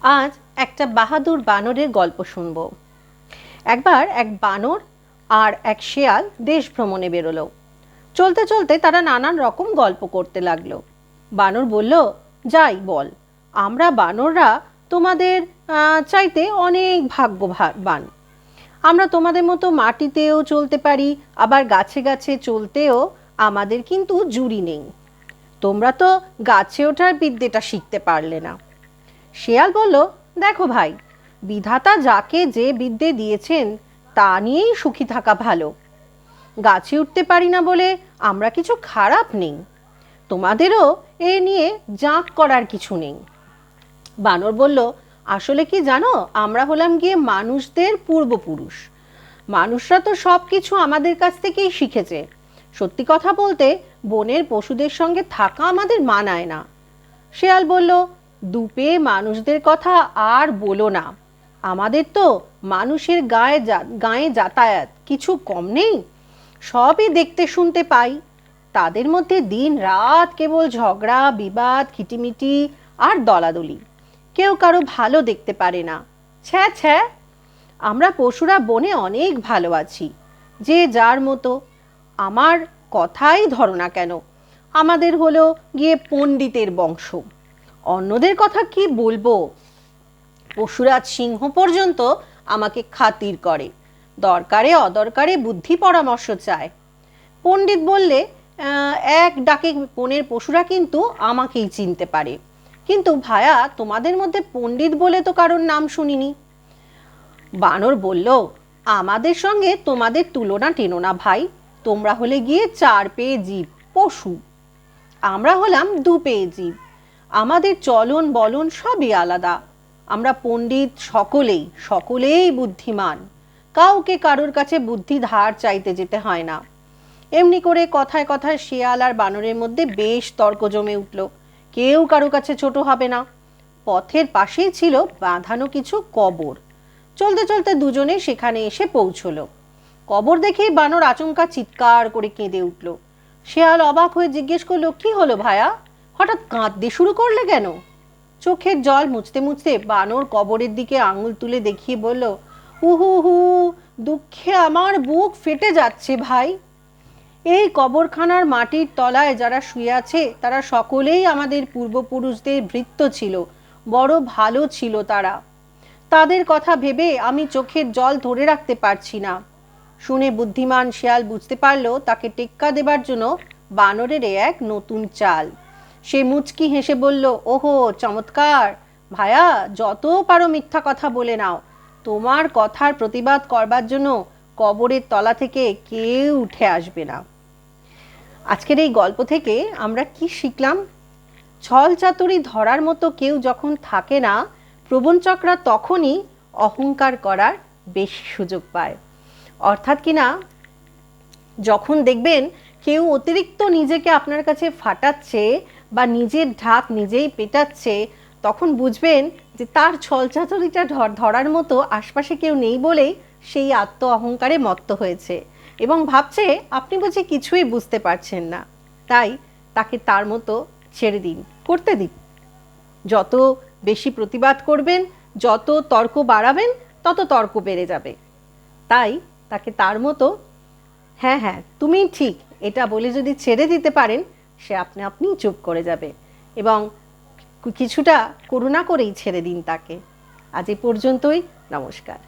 আজ একটা বাহাদুর বানরের গল্প শুনব। একবার এক বানর আর এক শেয়াল দেশ ভ্রমণে বেরোলো। চলতে চলতে তারা নানান রকম গল্প করতে লাগলো। বানর বলল, যাই বল, আমরা বানররা তোমাদের চাইতে অনেক ভাগ্যবান। আমরা তোমাদের মতো মাটিতেও চলতে পারি, আবার গাছে গাছে চলতেও আমাদের কিন্তু জুড়ি নেই। তোমরা তো গাছে ওঠার বিদ্যেটা শিখতে পারলে না। শেয়াল বলল, দেখো ভাই, বিধাতা যাকে যে বিদ্যে দিয়েছেন তা নিয়েই সুখী থাকা ভালো। গাছে উঠতে পারি না বলে আমরা কিছু খারাপ নেই, তোমাদেরও এ নিয়ে জাঁক করার কিছু নেই। বানর বলল, আসলে কি জানো, আমরা হলাম গিয়ে মানুষদের পূর্বপুরুষ। মানুষরা তো সব কিছু আমাদের কাছ থেকেই শিখেছে। সত্যি কথা বলতে বনের পশুদের সঙ্গে থাকা আমাদের মানায় না। শেয়াল বলল, দুপে মানুষদের কথা আর বলো না। আমাদের তো মানুষের গায়ে যাতায়াত কিছু কম নেই, সবই দেখতে শুনতে পাই। তাদের মধ্যে দিন রাত কেবল ঝগড়া বিবাদ খিটিমিটি আর দলাদলি, কেউ কারো ভালো দেখতে পারে না। ছ্যা ছ্যা, আমরা পশুরা বনে অনেক ভালো আছি, যে যার মতো। আমার কথাই ধরো না কেন, আমাদের হলো গিয়ে পণ্ডিতের বংশ। অন্যদের কথা কি বলবো, পশুরাজ সিংহ পর্যন্ত আমাকে খাতির করে, দরকারে অদরকারে বুদ্ধি পরামর্শ চায়। পণ্ডিত বললে এক ডাকে বনের পশুরা কিন্তু আমাকেই চিনতে পারে। কিন্তু ভায়া, তোমাদের মধ্যে পণ্ডিত বলে তো কারোর নাম শুনিনি। বানর বলল, আমাদের সঙ্গে তোমাদের তুলনা টেনো না ভাই। তোমরা হলে গিয়ে 4 পেয়ে জীব, পশু। আমরা হলাম 2 পেয়ে জীব। আমাদের চলন বলন সবই আলাদা। আমরা পণ্ডিত সকলেই বুদ্ধিমান, কাউকে কারোর কাছে বুদ্ধি ধার চাইতে যেতে হয় না। এমনি করে কথায় কথায় শিয়াল আর বানরের মধ্যে বেশ তর্ক জমে উঠল। কেউ কারো কাছে ছোট হবে না। পথের পাশেই ছিল বাঁধানো কিছু কবর। চলতে চলতে দুজনে সেখানে এসে পৌঁছলো। কবর দেখেই বানর আচমকা চিৎকার করে কেঁদে উঠল। শিয়াল অবাক হয়ে জিজ্ঞেস করলো, কি হলো ভায়া, হঠাৎ কাঁদতে শুরু করলে কেন? চোখের জল মুছতে মুছতে বানর কবরের দিকে আঙুল তুলে দেখিয়ে বলল, উহু হু, দুঃখে আমার বুক ফেটে যাচ্ছে ভাই। এই কবরখানার মাটির তলায় যারা শুয়ে আছে তারা সকলেই আমাদের পূর্বপুরুষদের ভৃত্য ছিল, বড় ভালো ছিল তারা। তাদের কথা ভেবে আমি চোখের জল ধরে রাখতে পারছি না। শুনে বুদ্ধিমান শিয়াল বুঝতে পারল তাকে টেক্কা দেবার জন্য বানরের এক নতুন চাল। সে মুচকি হেসে বলল, ওহো চমৎকার ভায়া, যত পারো মিথ্যা কথা বলে নাও, তোমার কথার প্রতিবাদ করবার জন্য কবরের তলা থেকে কেউ উঠে আসবে না। আজকের এই গল্প থেকে আমরা কি শিখলাম? ছল চাতুরি ধরার মতো কেউ যখন থাকে না, প্রবঞ্চকরা তখনই অহংকার করার বেশি সুযোগ পায়। অর্থাৎ কিনা, যখন দেখবেন কেউ অতিরিক্ত নিজেকে আপনার কাছে ফাটাচ্ছে বা নিজের ঢাক নিজেই পেটাচ্ছে, তখন বুঝবেন যে তার ছলচাতুরিটা ধরার মতো আশপাশে কেউ নেই বলেই সেই আত্ম অহংকারে মত্ত হয়েছে এবং ভাবছে আপনি বুঝি কিছুই বুঝতে পারছেন না। তাই তাকে তার মতো ছেড়ে দিন, করতে দিন। যত বেশি প্রতিবাদ করবেন, যত তর্ক বাড়াবেন, তত তর্ক বেড়ে যাবে। তাই তাকে তার মতো, হ্যাঁ হ্যাঁ তুমি ঠিক, এটা বলে যদি ছেড়ে দিতে পারেন, সে আপনি চুপ করে যাবে এবং কিছুটা করুণা করেই ছেড়ে দিন তাকে। আজ এ পর্যন্তই, নমস্কার।